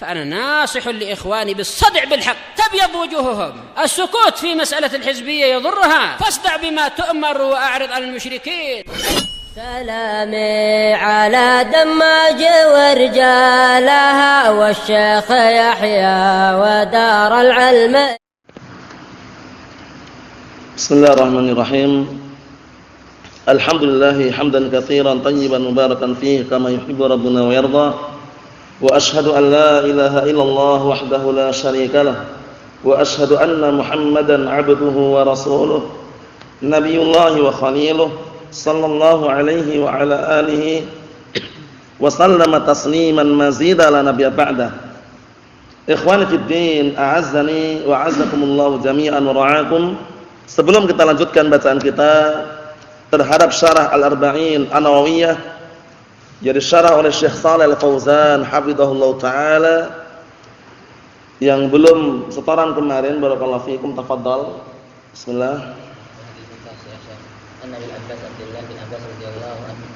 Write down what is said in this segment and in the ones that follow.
فأنا ناصح لإخواني بالصدع بالحق تبيض وجوههم. السكوت في مسألة الحزبية يضرها، فاصدع بما تؤمر وأعرض عن المشركين. سلامي على دماج ورجالها والشيخ يحيى ودار العلم. بسم الله الرحمن الرحيم. الحمد لله حمدا كثيرا طيبا مباركا فيه كما يحب ربنا ويرضى. وأشهد أن لا إله إلا الله وحده لا شريك له وأشهد أن محمدا عبده ورسوله نبي الله وخليله صلى الله عليه وعلى آله وسلم تسليما مزيدا لا نبي بعده. Ikhwani fid din, a'azzani wa a'azzakumullah jami'an wa ra'akum. Sebelum kita lanjutkan bacaan kita terhadap syarah Al-Arba'in An-Nawawiyah, jadi syarah oleh Syekh Shalih Al-Fauzan hafizahullah taala, yang belum setoran kemarin, barakallahu fikum, tafadhal. Bismillah. Nabi Abdullah bin Abbas radhiyallahu anhu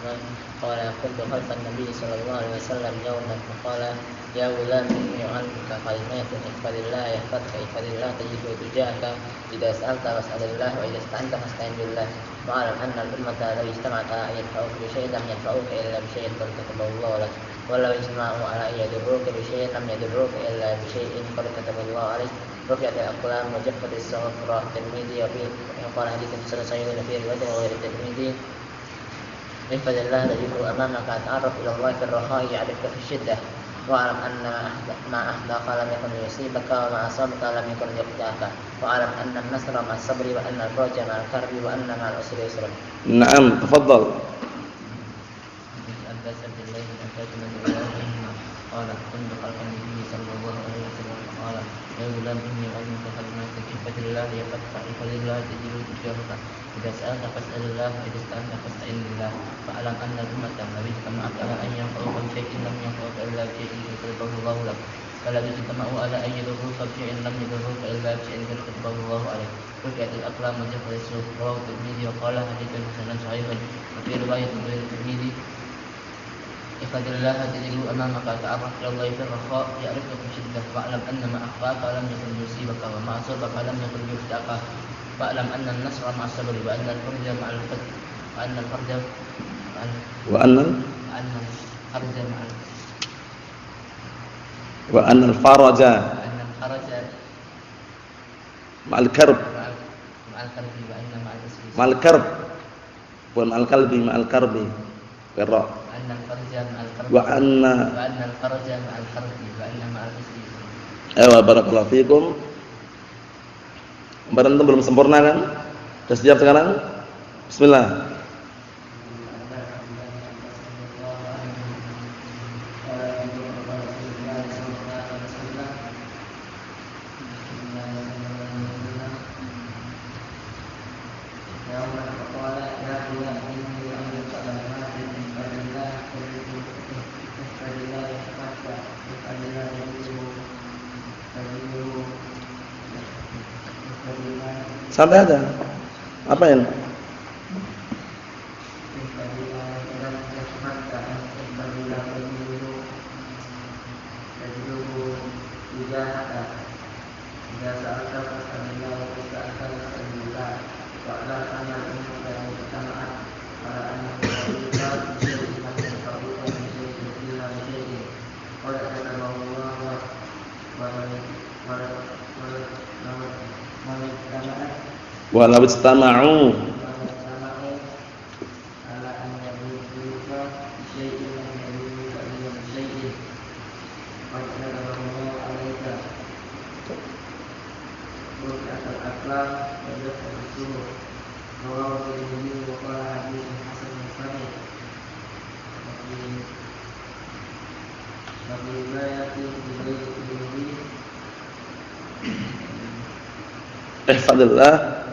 qala kuntu khalfa an-nabi sallallahu alaihi wasallam yawman faqala ya gulam inni u'allimuka kalimatin ihfazillah yahfazka ihfazillah tajidhu tujahaka idza sa'alta was'alillah wa idza ista'anta fasta'in billah wa'lam anna al-ummata law ijtama'at ala yanfa'uka bi shay'in lam yanfa'uka illa bi shay'in qad katabahu Allah lak wa law ijtama'u ala yadurruka bi shay'in lam yadurruka illa bi shay'in qad katabahu Allah alaik. رفعت الأقلام وجفت الصحف رواه الترمذي وفي قال حديث صحيح في رواية وغير الترمذي احفظ الله تجده أمامك تعرف إلى الله في الرخاء يعرفك في الشدة واعلم أن ما أحداك لم يكن ليصيبك وما أصابك لم يكن ليخطئك واعلم أن النصر مع الصبر وأن الفرج مع الكرب وأن مع العسر يسرا. نعم تفضل. قال كنت خلف النبي صلى الله عليه وسلم قال يا غلام إني أعلمك كلمات احفظ الله يحفظك احفظ الله تجده تجاهك إذا سألت فاسأل الله وإذا استعنت فاستعن بالله فاعلم أن الأمة لو اجتمعت على أن ينفعوك بشيء لم ينفعوك إلا بشيء كتبه الله لك فلو اجتمعوا على أن يضروك بشيء لم يضروك إلا بشيء كتبه الله عليك. رفعت الأقلام وجفت الصحف رواه الترمذي وقال حديث حسن صحيح وفي رواية غير الترمذي احفظ الله تجده أمامك تعرف إلى الله في الرخاء يعرفك في الشدة واعلم أن ما أخفاك لم يكن ليصيبك وما أصابك لم يكن ليخطئك واعلم أن النصر مع الصبر وأن الفرج مع الفتح وأن الفرج وأن الفرج مع الكرب مع الكرب ومع القلب مع الكرب قراء وأن الفرج مع الكرب وأن مع العسر. Ayo barakallahu fikum. Badan belum sempurna kan? Sudah siap sekarang? Bismillah. Sampai ada apa ini? Walau istama'u ihfadillah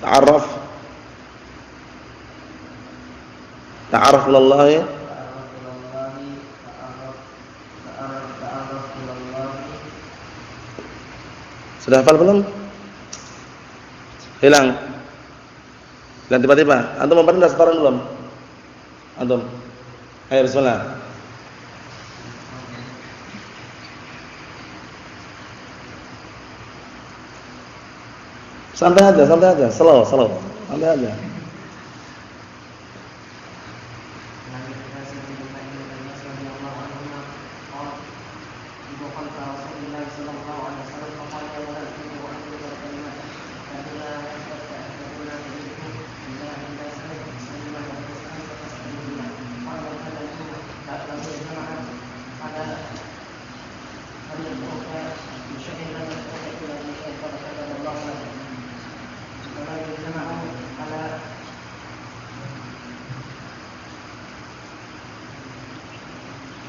ta'arraf ilallahi sudah hafal belum? Hilang tiba-tiba. Antum memperintah setoran belum? Antum ayo bismillah. Santai aja, slow. Santai aja.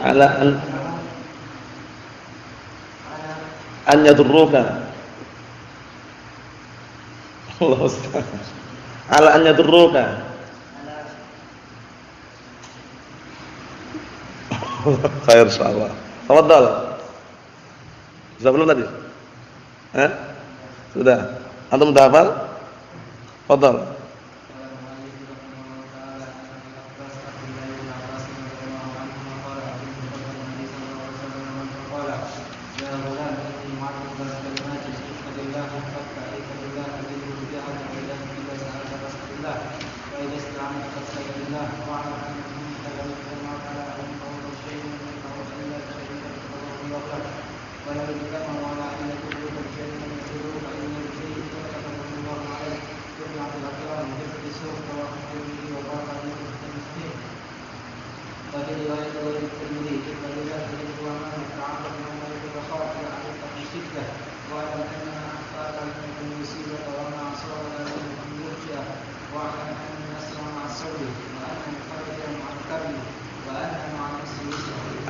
Ala an yadurruka. Allah Ustaz. Ala an yadurruka. Khair insyaallah. Tafadhal. Sudah belum tadi? Sudah. Antum sudah hafal? Tafadhal.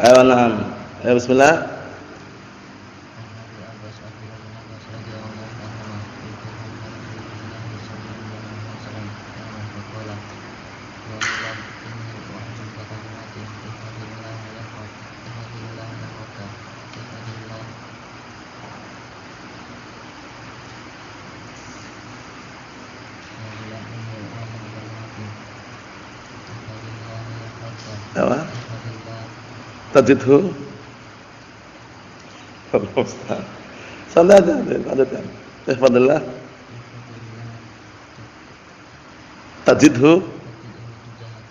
Ayo na'am. Ya bismillah. Apa? Tajidhu. Santai aja, lanjutkan. Fadillah. Tajidhu.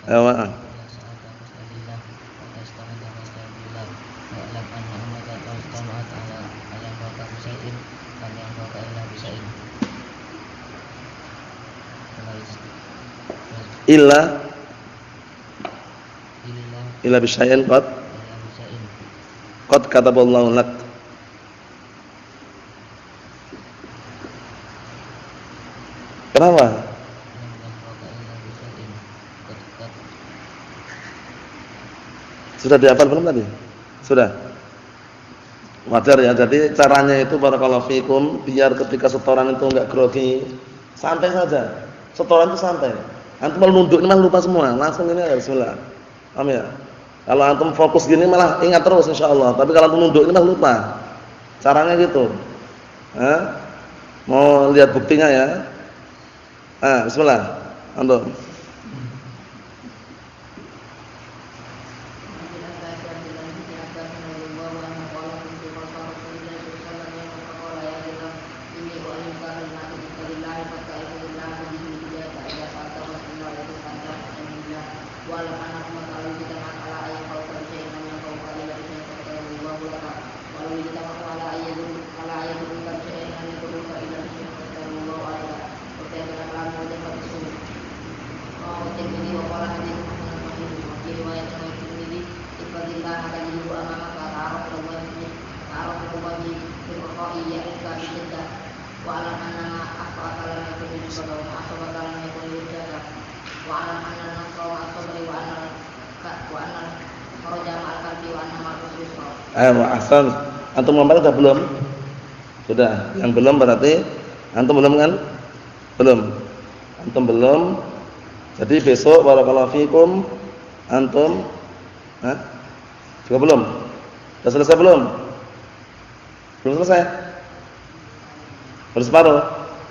Apa? Illa bisyai'in qad kataballahu lak. Kenapa? Sudah dihafal belum tadi? Sudah. Wajar ya. Jadi caranya itu barakallahu fikum biar ketika setoran itu enggak grogi, santai saja. Setoran itu santai. Antum malah nunduk ini malah lupa semua. Langsung ini ya bismillah. Paham ya? Kalau antum fokus gini malah ingat terus insyaallah. Tapi kalau antum nunduk ini malah lupa. Caranya gitu. Mau lihat buktinya ya? Bismillah. Antum. Ahsan. Antum ngomong sudah belum? Sudah. Yang belum berarti antum belum kan? Belum. Antum belum. Jadi besok barakallahu fikum antum juga belum? Sudah selesai belum? Belum selesai? Baru separuh.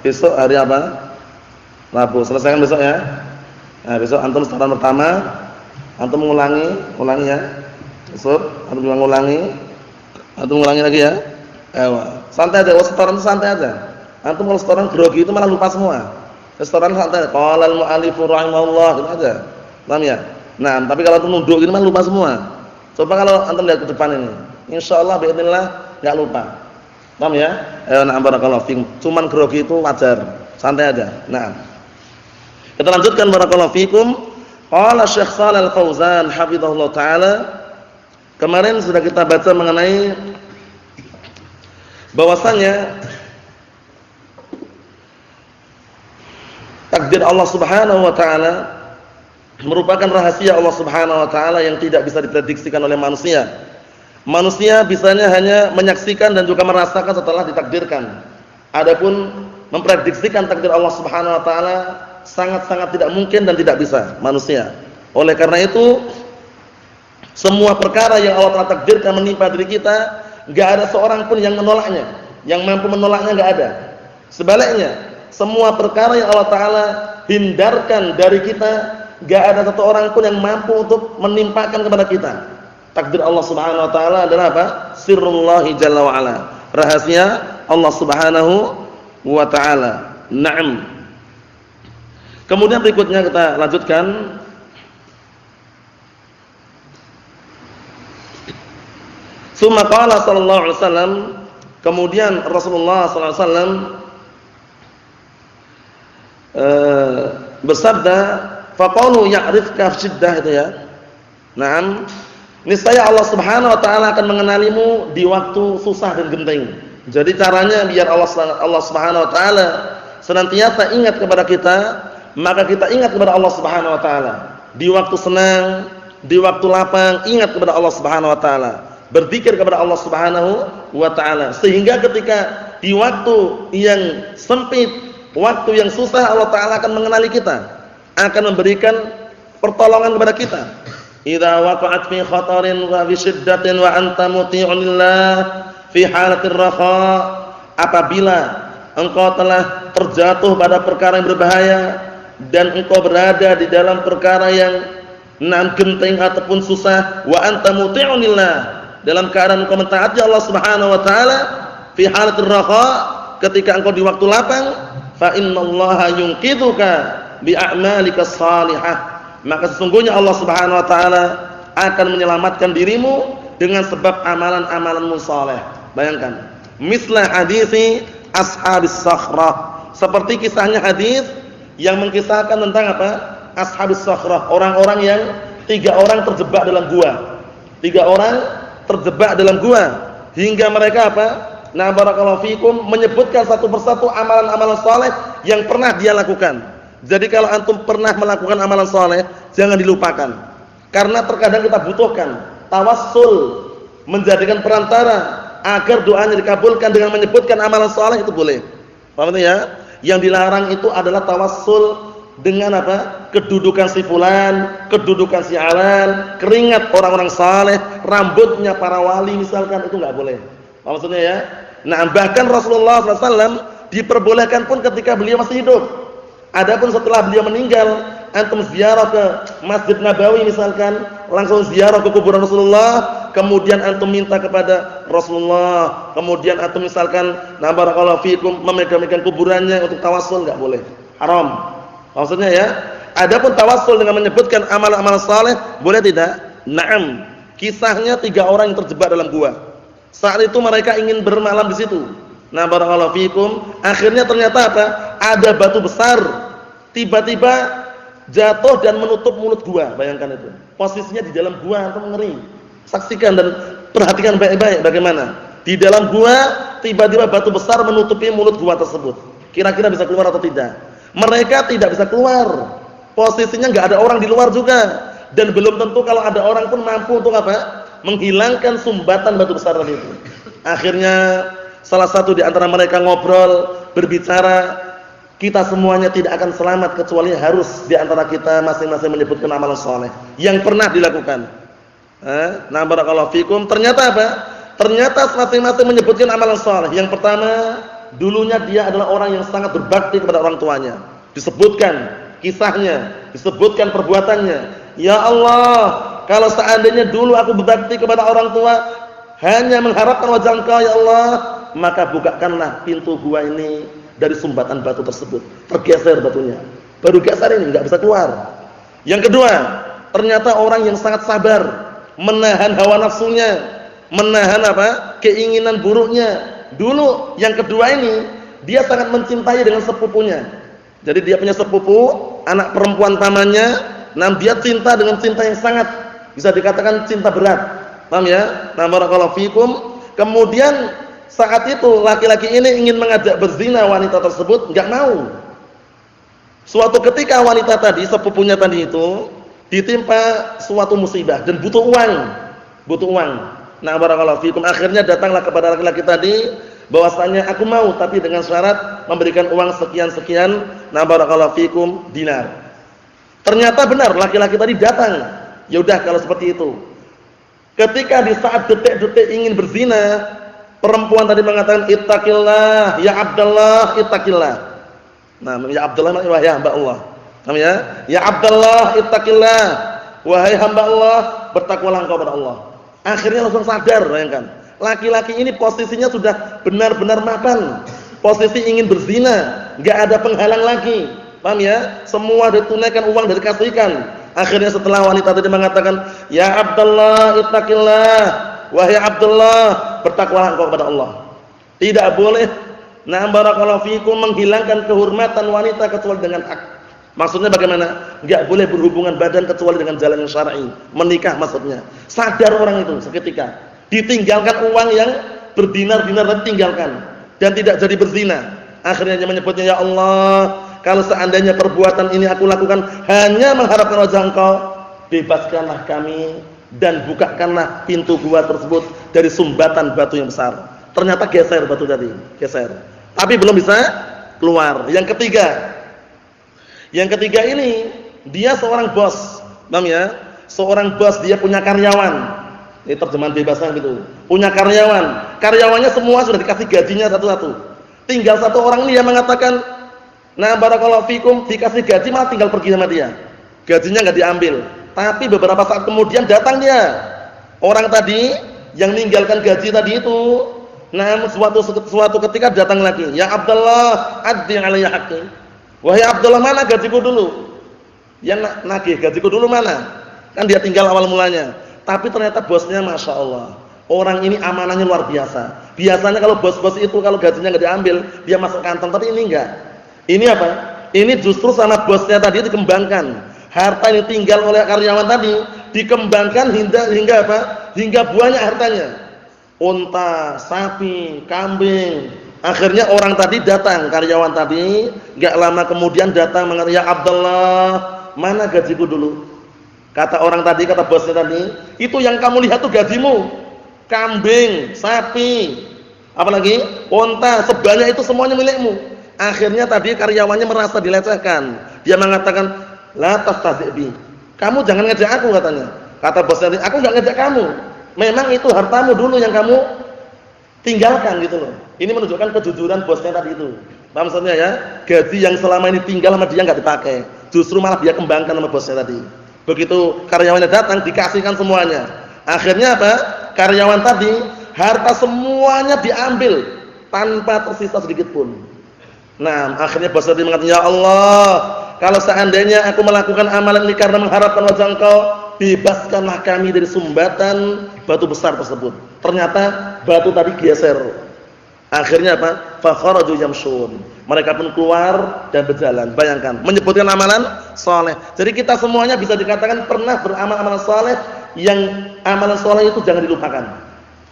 Besok hari apa? Rabu. Selesaikan besok ya. Nah, besok antum setoran pertama antum ulangi ya. Besok antum ulangi lagi ya. Santai aja, setoran itu santai aja. Antum kalau setoran grogi itu malah lupa semua. Setoran santai, qala al-mu'allifu rahimahullah gitu aja. Paham ya? Nah, tapi kalau antum nunduk gitu malah lupa semua. Coba kalau antum lihat ke depan ini. Insyaallah باذنillah enggak lupa. Paham ya? Ayo na'am barakallahu fikum. Cuman grogi itu wajar, santai aja. Nah. Kita lanjutkan barakallahu fikum. Qala Syekh Shalal Al-Fauzan hafizahullah taala. Kemarin sudah kita baca mengenai bahwasanya takdir Allah Subhanahu wa taala merupakan rahasia Allah Subhanahu wa taala yang tidak bisa diprediksikan oleh manusia. Manusia bisanya hanya menyaksikan dan juga merasakan setelah ditakdirkan. Adapun memprediksikan takdir Allah Subhanahu wa taala sangat-sangat tidak mungkin dan tidak bisa manusia. Oleh karena itu, semua perkara yang Allah telah takdirkan menimpa diri kita, enggak ada seorang pun yang menolaknya, yang mampu menolaknya enggak ada. Sebaliknya, semua perkara yang Allah taala hindarkan dari kita, enggak ada satu orang pun yang mampu untuk menimpakan kepada kita. Takdir Allah Subhanahu wa taala adalah apa? Sirrullah jalla wa ala. Rahasia Allah Subhanahu wa taala. Naam. Kemudian berikutnya kita lanjutkan. Tsumma qala sallallahu alaihi wasallam, kemudian Rasulullah sallallahu alaihi wasallam bersabda, faqalu ya'rifka syiddah itu ya. Naam. Niscaya Allah Subhanahu wa taala akan mengenalimu di waktu susah dan genting. Jadi caranya biar Allah Subhanahu wa taala senantiasa ingat kepada kita, maka kita ingat kepada Allah Subhanahu wa taala. Di waktu senang, di waktu lapang, ingat kepada Allah Subhanahu wa taala. Berzikir kepada Allah Subhanahu wa taala. Sehingga ketika di waktu yang sempit, waktu yang susah, Allah taala akan mengenali kita, akan memberikan pertolongan kepada kita. Idza waqa'at fi khatarin wa fi shiddatin wa anta muti'un lillah fi halatir raha, apabila engkau telah terjatuh pada perkara yang berbahaya dan engkau berada di dalam perkara yang genting ataupun susah, wa anta muti'un lillah, dalam keadaan engkau mentaati Allah Subhanahu wa taala, fi halatir raha, ketika engkau di waktu lapang, fa innallaha yunqidhuka bi a'malikas salihah, maka sesungguhnya Allah Subhanahu wa taala akan menyelamatkan dirimu dengan sebab amalan-amalanmu saleh. Bayangkan, misla hadisi ashabis sakhrah, seperti kisahnya hadis yang mengkisahkan tentang apa? Ashabis sakhrah, orang-orang yang 3 orang terjebak dalam gua. 3 orang terjebak dalam gua hingga mereka apa? Nah, barakallahu fikum, menyebutkan satu persatu amalan-amalan saleh yang pernah dia lakukan. Jadi kalau antum pernah melakukan amalan saleh, jangan dilupakan. Karena terkadang kita butuhkan tawassul, menjadikan perantara agar doanya dikabulkan dengan menyebutkan amalan saleh, itu boleh. Paham ya? Yang dilarang itu adalah tawassul dengan apa? Kedudukan si fulan, kedudukan si alan, keringat orang-orang saleh, rambutnya para wali misalkan, itu enggak boleh. Apa maksudnya ya? Nah, bahkan Rasulullah SAW diperbolehkan pun ketika beliau masih hidup. Adapun setelah beliau meninggal, antum ziarah ke Masjid Nabawi misalkan, langsung ziarah ke kuburan Rasulullah, kemudian antum minta kepada Rasulullah, kemudian antum misalkan na barakallahu fikum memegang-megang kuburannya untuk tawassul, enggak boleh. Haram. Maksudnya ya, adapun tawassul dengan menyebutkan amalan-amalan saleh, boleh tidak? Naam. Kisahnya 3 orang yang terjebak dalam gua. Saat itu mereka ingin bermalam di situ. Nah, barakallahu fikum, akhirnya ternyata apa? Ada batu besar tiba-tiba jatuh dan menutup mulut gua. Bayangkan itu. Posisinya di dalam gua, antum ngeri. Saksikan dan perhatikan baik-baik bagaimana. Di dalam gua tiba-tiba batu besar menutupi mulut gua tersebut. Kira-kira bisa keluar atau tidak? Mereka tidak bisa keluar. Posisinya enggak ada orang di luar juga, dan belum tentu kalau ada orang pun mampu untuk apa? Menghilangkan sumbatan batu besar tadi itu. Akhirnya salah satu di antara mereka ngobrol, berbicara, kita semuanya tidak akan selamat kecuali harus di antara kita masing-masing menyebutkan amalan saleh yang pernah dilakukan. Nah, barakallahu fikum, ternyata apa? Ternyata masing-masing menyebutkan amalan saleh. Yang pertama, dulunya dia adalah orang yang sangat berbakti kepada orang tuanya. Disebutkan kisahnya, disebutkan perbuatannya. Ya Allah, kalau seandainya dulu aku berbakti kepada orang tua, hanya mengharapkan wajah Engkau ya Allah, maka bukakanlah pintu gua ini dari sumbatan batu tersebut. Tergeser batunya. Baru geser ini enggak bisa keluar. Yang kedua, ternyata orang yang sangat sabar menahan hawa nafsunya, menahan keinginan buruknya. Dulu yang kedua ini dia sangat mencintai dengan sepupunya. Jadi dia punya sepupu, anak perempuan pamannya, dia cinta dengan cinta yang sangat bisa dikatakan cinta berat. Paham ya? Nah, barakallahu fikum. Kemudian saat itu laki-laki ini ingin mengajak berzina wanita tersebut, enggak mau. Suatu ketika wanita tadi, sepupunya tadi itu ditimpa suatu musibah dan butuh uang. Butuh uang. Nah, barakallahu fikum, akhirnya datanglah kepada laki-laki tadi bahwasanya aku mau tapi dengan syarat memberikan uang sekian-sekian, nah barakallahu fikum, dinar. Ternyata benar laki-laki tadi datang. Ya udah kalau seperti itu. Ketika di saat detik-detik ingin berzina, perempuan tadi mengatakan ittaqillah ya Abdullah, ittaqillah. Nah, ya Abdullah wahai hamba Allah. Namanya ya Abdullah ittaqillah, wahai hamba Allah, bertakwalah engkau kepada Allah. Akhirnya langsung sadar, bayangkan. Laki-laki ini posisinya sudah benar-benar mapan. Posisi ingin berzina, enggak ada penghalang lagi. Paham ya? Semua ditunaikan, uang dari kasihkan. Akhirnya setelah wanita tadi mengatakan, "Ya Abdullah, ittaqillah." Wahai Abdullah, bertakwalah engkau kepada Allah. Tidak boleh barakallahu fikum menghilangkan kehormatan wanita kecuali dengan hak. Maksudnya bagaimana? Enggak boleh berhubungan badan kecuali dengan jalan yang syar'i. Menikah maksudnya. Sadar orang itu seketika. Ditinggalkan uang yang berdinar-dinar dan tinggalkan dan tidak jadi berzina. Akhirnya dia menyebutnya, ya Allah, kalau seandainya perbuatan ini aku lakukan hanya mengharapkan wajah Engkau, bebaskanlah kami dan bukakanlah pintu gua tersebut dari sumbatan batu yang besar. Ternyata geser batu tadi, geser. Tapi belum bisa keluar. Yang ketiga ini dia seorang bos, paham ya? Seorang bos, dia punya karyawan. Ini terjemahan bebasnya gitu. Punya karyawan. Karyawannya semua sudah dikasih gajinya satu-satu. Tinggal satu orang ini yang mengatakan, nah barakallahu fikum, dikasih gaji malah tinggal pergi sama dia. Gajinya enggak diambil. Tapi beberapa saat kemudian datang dia. Orang tadi yang meninggalkan gaji tadi itu, nah suatu ketika datang lagi. Ya Abdullah, addi alayya haqqi. Wahai Abdullah, mana gajiku dulu? Yang nagih gajiku dulu mana? Kan dia tinggal awal mulanya. Tapi ternyata bosnya Masya Allah, orang ini amanahnya luar biasa. Biasanya kalau bos-bos itu kalau gajinya nggak diambil, dia masuk kantong. Tapi ini enggak. Ini apa? Ini justru sama bosnya tadi dikembangkan. Harta yang tinggal oleh karyawan tadi dikembangkan hingga apa? Hingga banyak hartanya. Unta, sapi, kambing. Akhirnya orang tadi datang, karyawan tadi, nggak lama kemudian datang mengatakan, ya Abdullah, mana gajiku dulu? Kata orang tadi, kata bosnya tadi, itu yang kamu lihat tuh gajimu. Kambing, sapi, apalagi unta, sebanyak itu semuanya milikmu. Akhirnya tadi karyawannya merasa dilecehkan. Dia mengatakan, la tastahzi'. Kamu jangan ngejek aku, katanya. Kata bosnya tadi, aku enggak ngejek kamu. Memang itu hartamu dulu yang kamu tinggalkan gitu loh. Ini menunjukkan kejujuran bosnya tadi itu. Paham maksudnya ya? Gaji yang selama ini tinggal sama dia enggak dipakai. Justru malah dia kembangkan sama bosnya tadi. Begitu karyawannya datang dikasihkan semuanya. Akhirnya apa? Karyawan tadi harta semuanya diambil tanpa tersisa sedikit pun. Nah, akhirnya bos tadi mengatakan, ya Allah, kalau seandainya aku melakukan amalan ini karena mengharapkan wajah Engkau, bebaskanlah kami dari sumbatan batu besar tersebut. Ternyata batu tadi geser. Akhirnya apa? Fa kharaju yamshun. Mereka pun keluar dan berjalan. Bayangkan, menyebutkan amalan saleh. Jadi kita semuanya bisa dikatakan pernah beramal amalan saleh, yang amalan saleh itu jangan dilupakan.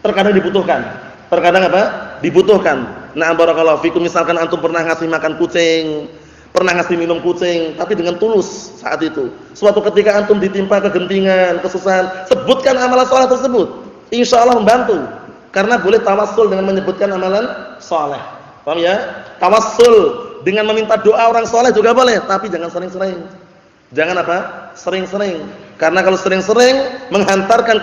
Terkadang dibutuhkan. Terkadang apa? Dibutuhkan. Nah, barakallahu fikum, misalkan antum pernah ngasih makan kucing, pernah ngasih minum kucing, tapi dengan tulus saat itu. Suatu ketika antum ditimpa kegentingan, kesusahan, sebutkan amalan saleh tersebut. Insyaallah membantu. Karena boleh tawassul dengan menyebutkan amalan saleh. Paham ya? Tawassul dengan meminta doa orang saleh juga boleh, tapi jangan sering-sering. Jangan apa? Sering-sering. Karena kalau sering-sering menghantarkan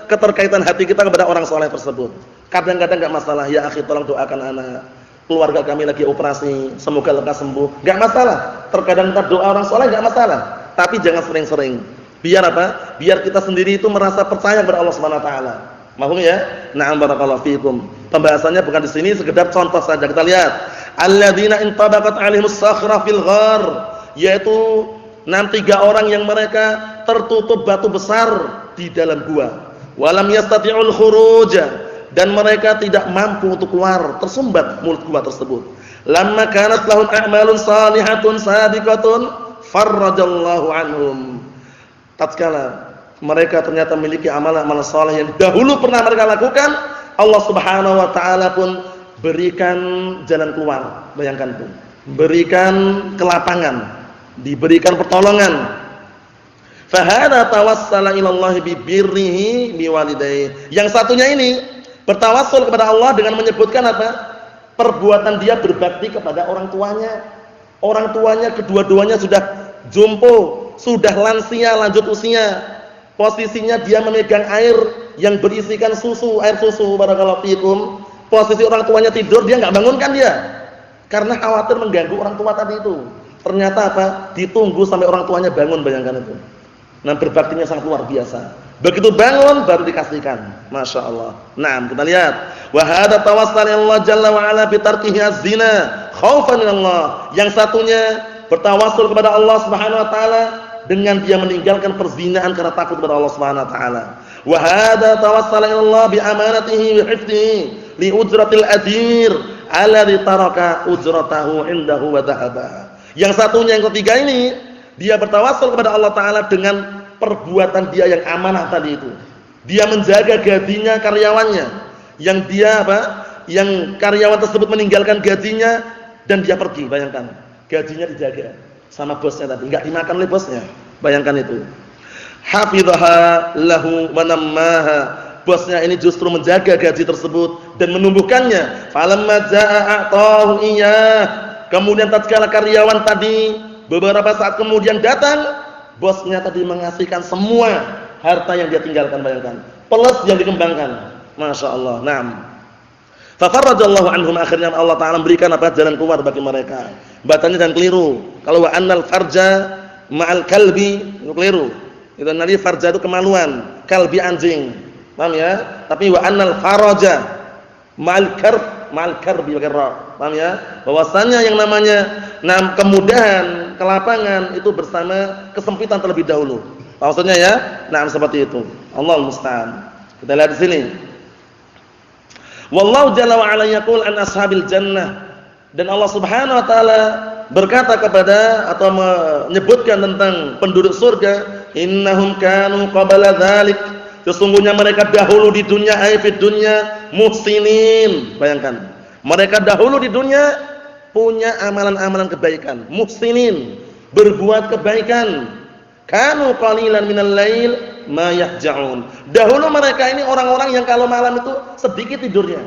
keterkaitan hati kita kepada orang saleh tersebut. Kadang-kadang enggak masalah, ya akhi tolong doakan anak. Keluarga kami lagi operasi, semoga lekas sembuh. Enggak masalah. Terkadang kita doa orang saleh enggak masalah, tapi jangan sering-sering. Biar apa? Biar kita sendiri itu merasa percaya kepada Allah Subhanahu wa taala. Mahum ya? Na'am barakallahu fikum. Pembahasannya bukan di sini, sekedar contoh saja. Kita lihat. alladzina intabaqat 'alaihimus sakhrah fil ghar, yaitu 3 orang yang mereka tertutup batu besar di dalam gua. Walam yastati'ul khuruj, dan mereka tidak mampu untuk keluar, tersumbat mulut gua tersebut. Lamma kanat lahum a'malun salihatun sabiqatun farrajallahu anhum. Tatkala mereka ternyata memiliki amalan-amalan saleh yang dahulu pernah mereka lakukan, Allah Subhanahu wa taala pun berikan jalan keluar. Bayangkan tuh, berikan kelapangan, diberikan pertolongan. Fahada tawassala ila Allah bi birrihi bi walidayhi. Yang satunya ini bertawassul kepada Allah dengan menyebutkan apa? Perbuatan dia berbakti kepada orang tuanya. Orang tuanya kedua-duanya sudah jompo, sudah lansia lanjut usia. Posisinya dia memegang air yang berisikan susu, air susu, barakallahu fikum. Posisi orang tuanya tidur, dia enggak bangunkan dia. Karena khawatir mengganggu orang tua tadi itu. Ternyata apa? Ditunggu sampai orang tuanya bangun, bayangkan itu. Nah, berbaktinya sangat luar biasa. Begitu bangun baru dikasihkan. Masya Allah. Nah, kita lihat. Wa hadza tawassal Allah jalla wa ala bi tarkihi az-zina khaufan min Allah. Yang satunya bertawassul kepada Allah Subhanahu wa taala dengan dia meninggalkan perzinahan karena takut kepada Allah Subhanahu wa taala. Wa hadza tawassal Allah bi amanatihi wa hifdhihi li ujratil adir alladhi taraka ujratahu indahu wa dhahaba. Yang satunya, yang ketiga ini, dia bertawassul kepada Allah taala dengan perbuatan dia yang amanah tadi itu. Dia menjaga gajinya karyawannya. Yang dia apa? Yang karyawan tersebut meninggalkan gajinya dan dia pergi, bayangkan. Gajinya dijaga sama bosnya tadi, enggak dimakan oleh bosnya. Bayangkan itu. Hafidhaha lahu wa nammaha. Bosnya ini justru menjaga gaji tersebut dan menumbuhkannya. Falamma jaa a'tahu iyyah. Kemudian tatkala karyawan tadi beberapa saat kemudian datang, bosnya tadi mengasihkan semua harta yang dia tinggalkan, bayangkan. Plus yang dikembangkan. Masya Allah. Naam. Fafarrajallahu anhum, akhirnya Allah Ta'ala memberikan apa? Jalan keluar bagi mereka. Bacanya jangan keliru. Kalau wa annal farja ma'al kalbi, itu keliru. Itu nanti farja itu kemaluan, kalbi anjing. Paham ya? Tapi wa annal faraja ma'al karbi pakai ra. Paham ya? Bahwasanya yang namanya kemudahan, kelapangan itu bersama kesempitan terlebih dahulu. Maksudnya ya? Nah, seperti itu. Allahul musta'an. Kita lihat di sini. Wallahu jalla wa ala yaqul an ashabil jannah, dan Allah Subhanahu wa taala berkata kepada atau menyebutkan tentang penduduk surga, innahum kanu qabla dzalik, sesungguhnya mereka dahulu di dunia, fid dunya muhsinin. Bayangkan, mereka dahulu di dunia punya amalan-amalan kebaikan, muhsinin, berbuat kebaikan. Kanu qalilan minal lail ma yahja'un. Dahulu mereka ini orang-orang yang kalau malam itu sedikit tidurnya,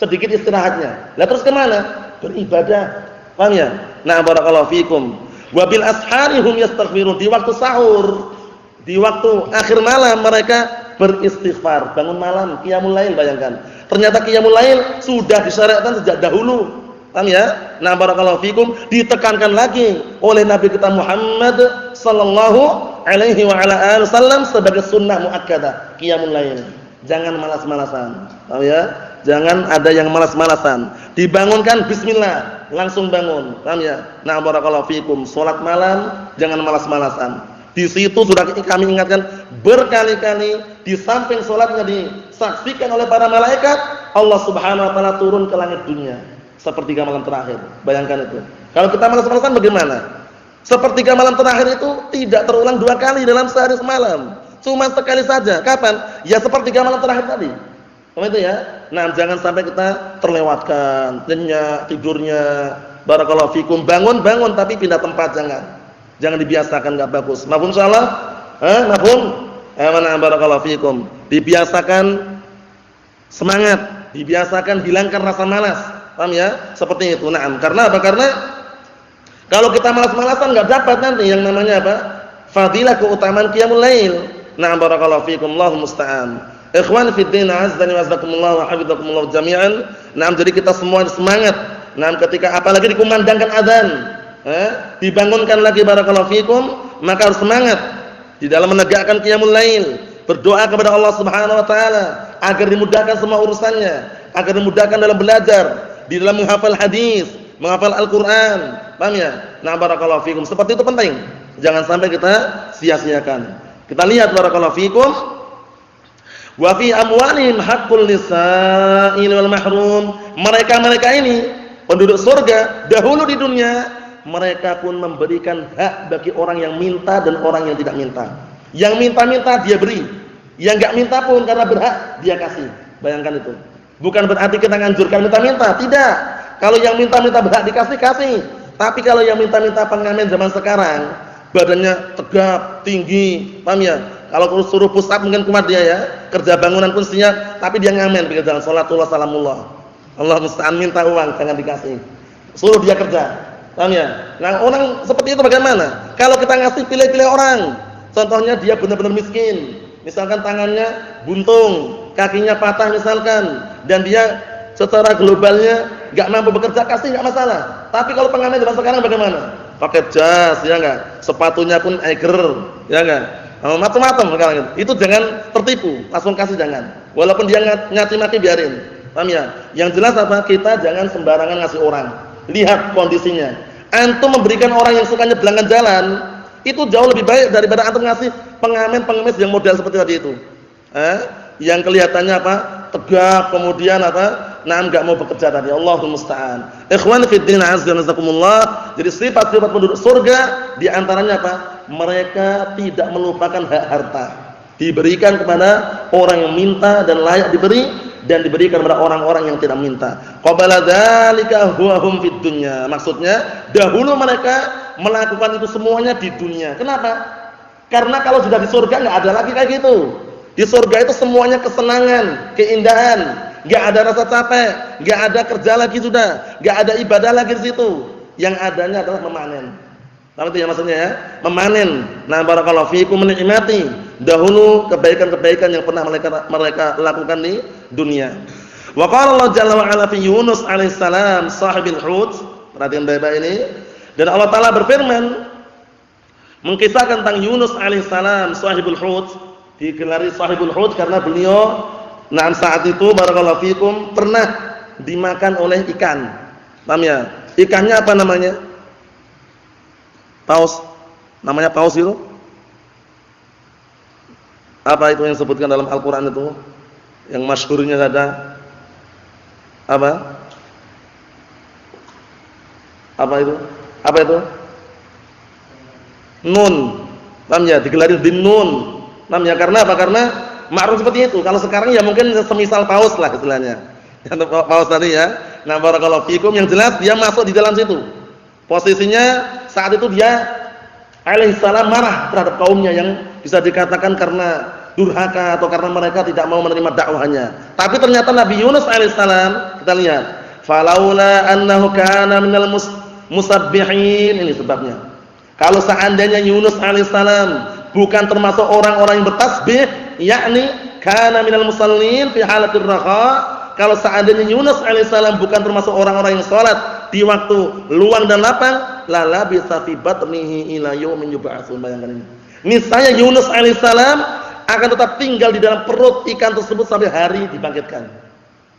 sedikit istirahatnya. Lah terus kemana? Beribadah. Paham ya? Nah, barakallahu fikum. Wa bil asharihum yastaghfirun. Di waktu sahur, di waktu akhir malam mereka beristighfar, bangun malam, qiyamul lail, bayangkan. Ternyata qiyamul lail sudah disyariatkan sejak dahulu. Paham ya? Nah, barakallahu fikum, ditekankan lagi oleh Nabi kita Muhammad sallallahu alaihi wa ala alihi wasallam sebagai sunnah muakkadah, qiyamul lail. Jangan malas-malasan. Paham ya? Jangan ada yang malas-malasan. Dibangunkan bismillah, langsung bangun. Paham ya? Nah, barakallahu fikum, salat malam jangan malas-malasan. Di situ sudah kami ingatkan berkali-kali, di samping salatnya disaksikan oleh para malaikat, Allah Subhanahu wa taala turun ke langit dunia sepertiga malam terakhir. Bayangkan itu. Kalau kita malas-malasan bagaimana? Sepertiga malam terakhir itu tidak terulang 2 kali dalam sehari semalam. Cuma sekali saja. Kapan? Ya sepertiga malam terakhir tadi. Apa itu ya? Nah, jangan sampai kita terlewatkan nyenyak tidurnya. Barakallahu fikum. Bangun tapi pindah tempat, jangan. Jangan dibiasakan, enggak bagus. Mafhum insyaallah? Mafhum? Mana barakallahu fikum. Dibiasakan semangat, dibiasakan hilangkan rasa malas. Paham ya? Seperti itu. Naam. Karena apa? Karena kalau kita malas-malasan enggak dapat nanti yang namanya apa? Fadilah, keutamaan qiyamul lail. Na'am, barakallahu fikum, Allahu musta'an. Ikhwan fi din, azdani wa azakumullah wa hafizakumullah jami'an. Na'am, jadi kita semua semangat. Na'am, ketika apalagi dikumandangkan azan, dibangunkan lagi, barakallahu fikum, maka harus semangat di dalam menegakkan qiyamul lail, berdoa kepada Allah Subhanahu wa taala agar dimudahkan semua urusannya, agar dimudahkan dalam belajar, di dalam menghafal hadis, menghafal Al-Qur'an. Paham ya? Nah, barakallahu fikum. Seperti itu penting. Jangan sampai kita sia-siakan. Kita lihat barakallahu fikum. Wa fi amwalihim haqqul lisa'il wal mahrum. Mereka-mereka ini penduduk surga dahulu di dunia, mereka pun memberikan hak bagi orang yang minta dan orang yang tidak minta. Yang minta-minta dia beri, yang enggak minta pun karena berhak dia kasih. Bayangkan itu. Bukan berarti kita nganjurkan minta-minta, tidak. Kalau yang minta-minta berhak dikasih, kasih. Tapi kalau yang minta-minta pengamen zaman sekarang, badannya tegap, tinggi, paham ya? Kalau suruh push up mungkin kuat dia ya, kerja bangunan pun siap, tapi dia ngamen pikir jalan salatullah salamullah. Allah musta'an, minta uang jangan dikasih. Suruh dia kerja. Paham ya? Nah, orang seperti itu bagaimana? Kalau kita ngasih pilih-pilih orang. Contohnya dia benar-benar miskin. Misalkan tangannya buntung, kakinya patah misalkan, dan dia secara globalnya enggak mampu bekerja, kasih enggak masalah. Tapi kalau pengamen zaman sekarang bagaimana? Pakai jas ya enggak? Sepatunya pun Eiger, ya enggak? Macam-macam sekarang itu. Itu jangan tertipu, langsung kasih jangan. Walaupun dia ngaci maki biarin. Paham ya? Yang jelas apa? Kita jangan sembarangan ngasih orang. Lihat kondisinya. Antum memberikan orang yang suka nyebelangkan jalan, itu jauh lebih baik daripada antum ngasih pengamen-pengemis yang model seperti tadi itu. Yang kelihatannya apa? Tegap, kemudian apa? Enggak mau bekerja tadi. Allahul musta'an. Ikhwan fi din azza wa jazakumullah. Jadi sifat-sifat penduduk surga di antaranya apa? Mereka tidak melupakan hak harta. Diberikan kepada orang yang minta dan layak diberi, dan diberikan kepada orang-orang yang tidak minta. Qabala dzalika huwa hum fid dunya. Maksudnya dahulu mereka melakukan itu semuanya di dunia. Kenapa? Karena kalau sudah di surga enggak ada lagi kayak gitu. Di surga itu semuanya kesenangan, keindahan, enggak ada rasa capek, enggak ada kerja lagi sudah, enggak ada ibadah lagi di situ. Yang adanya adalah memanen. Tahu itu ya maksudnya ya? Memanen. Nah, barakallahu fiikum, menikmati dahulu kebaikan-kebaikan yang pernah mereka lakukan di dunia. Wa qala Allah jalla wa ala fi Yunus alaihi salam sahibil hut. Perhatian baik-baik ini. Dan Allah Taala berfirman mengkisahkan tentang Yunus alaihi salam sahibul hut. Digelari sahibul hut karena beliau saat itu barakallahu fikum pernah dimakan oleh ikan. Paham ya? Ikannya apa namanya? Paus. Namanya paus itu? Apa itu yang disebutkan dalam Al-Qur'an itu? Yang masyhurnya ada apa? Apa itu? Apa itu? Nun. Paham ya? Digelari bin nun. Paham ya? Karena apa? Karena ma'ruf seperti itu. Kalau sekarang ya mungkin semisal paus lah istilahnya. Yang paus tadi ya. Nah, barakallahu fikum, yang jelas dia masuk di dalam situ. Posisinya saat itu dia alaihissalam marah terhadap kaumnya yang bisa dikatakan karena durhaka atau karena mereka tidak mau menerima dakwahnya. Tapi ternyata Nabi Yunus alaihissalam, kita lihat, falaula annahu kana minal musabbihin, ini sebabnya. Kalau seandainya Yunus alaihissalam bukan termasuk orang-orang yang bertasbih, yakni kana minal musallin fi halatir raha, kalau seandainya Yunus alaihissalam bukan termasuk orang-orang yang salat di waktu luang dan lapang, la bisa fi batnihi ila yaumin yub'atsun. Bayangkan ini. Niscaya Yunus alaihissalam akan tetap tinggal di dalam perut ikan tersebut sampai hari dibangkitkan.